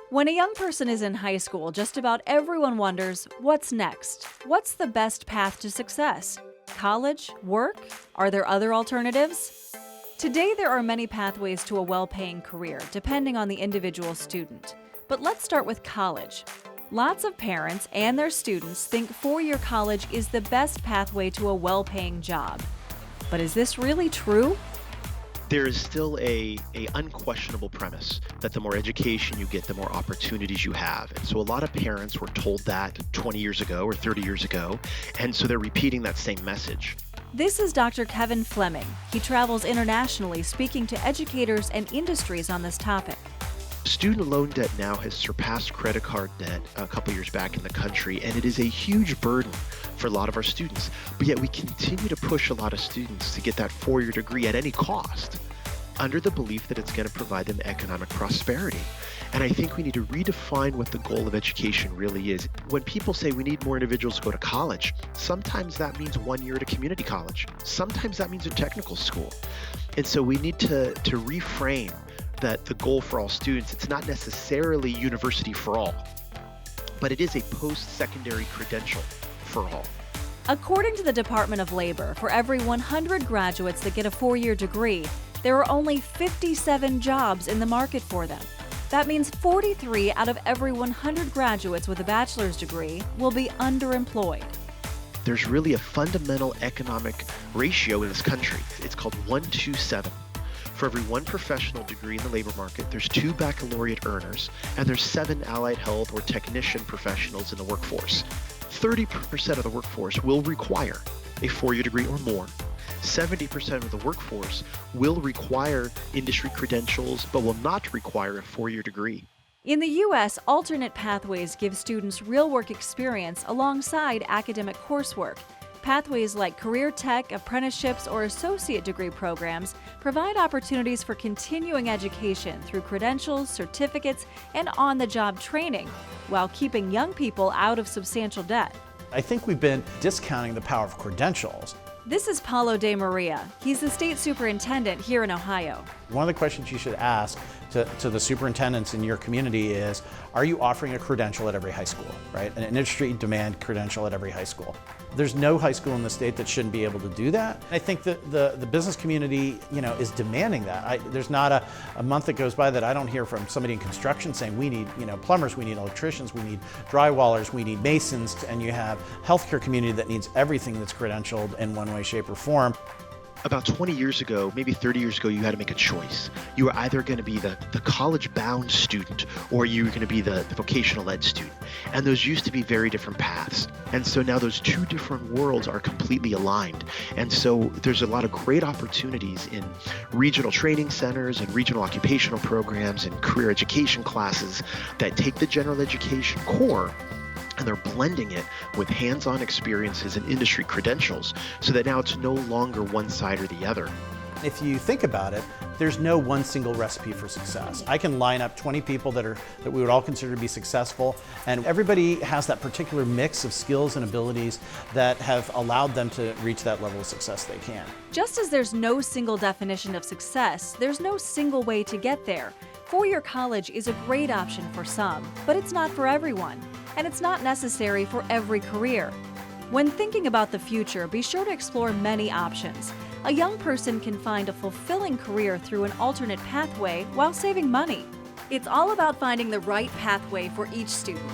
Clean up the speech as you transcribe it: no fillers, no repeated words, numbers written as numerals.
When a young person is in high school, just about everyone wonders, what's next? What's the best path to success? College? Work? Are there other alternatives? Today, there are many pathways to a well-paying career, depending on the individual student. But let's start with college. Lots of parents and their students think four-year college is the best pathway to a well-paying job. But is this really true? There is still a unquestionable premise that the more education you get, the more opportunities you have. And so a lot of parents were told that 20 years ago or 30 years ago, and so they're repeating that same message. This is Dr. Kevin Fleming. He travels internationally speaking to educators and industries on this topic. Student loan debt now has surpassed credit card debt a couple years back in the country, and it is a huge burden for a lot of our students. But yet we continue to push a lot of students to get that four-year degree at any cost, under the belief that it's going to provide them economic prosperity. And I think we need to redefine what the goal of education really is. When people say we need more individuals to go to college, sometimes that means 1 year at a community college. Sometimes that means a technical school. And so we need to reframe that the goal for all students, it's not necessarily university for all, but it is a post-secondary credential for all. According to the Department of Labor, for every 100 graduates that get a four-year degree, there are only 57 jobs in the market for them. That means 43 out of every 100 graduates with a bachelor's degree will be underemployed. There's really a fundamental economic ratio in this country. It's called 1-2-7. For every one professional degree in the labor market, there's 2 baccalaureate earners, and there's 7 allied health or technician professionals in the workforce. 30% of the workforce will require a four-year degree or more. 70% of the workforce will require industry credentials, but will not require a four-year degree. In the U.S., alternate pathways give students real work experience alongside academic coursework. Pathways like career tech, apprenticeships, or associate degree programs provide opportunities for continuing education through credentials, certificates, and on-the-job training, while keeping young people out of substantial debt. I think we've been discounting the power of credentials. This is Paulo De Maria. He's the state superintendent here in Ohio. One of the questions you should ask to the superintendents in your community is, are you offering a credential at every high school, right? An industry demand credential at every high school. There's no high school in the state that shouldn't be able to do that. I think that the business community, is demanding that. There's not a month that goes by that I don't hear from somebody in construction saying we need, plumbers, we need electricians, we need drywallers, we need masons, and you have healthcare community that needs everything that's credentialed in one way, shape, or form. About 20 years ago, maybe 30 years ago, you had to make a choice. You were either going to be the college-bound student or you were going to be the vocational ed student. And those used to be very different paths. And so now those two different worlds are completely aligned. And so there's a lot of great opportunities in regional training centers and regional occupational programs and career education classes that take the general education core and they're blending it with hands-on experiences and industry credentials so that now it's no longer one side or the other. If you think about it, there's no one single recipe for success. I can line up 20 people that we would all consider to be successful, and everybody has that particular mix of skills and abilities that have allowed them to reach that level of success they can. Just as there's no single definition of success, there's no single way to get there. Four-year college is a great option for some, but it's not for everyone. And it's not necessary for every career. When thinking about the future, be sure to explore many options. A young person can find a fulfilling career through an alternate pathway while saving money. It's all about finding the right pathway for each student.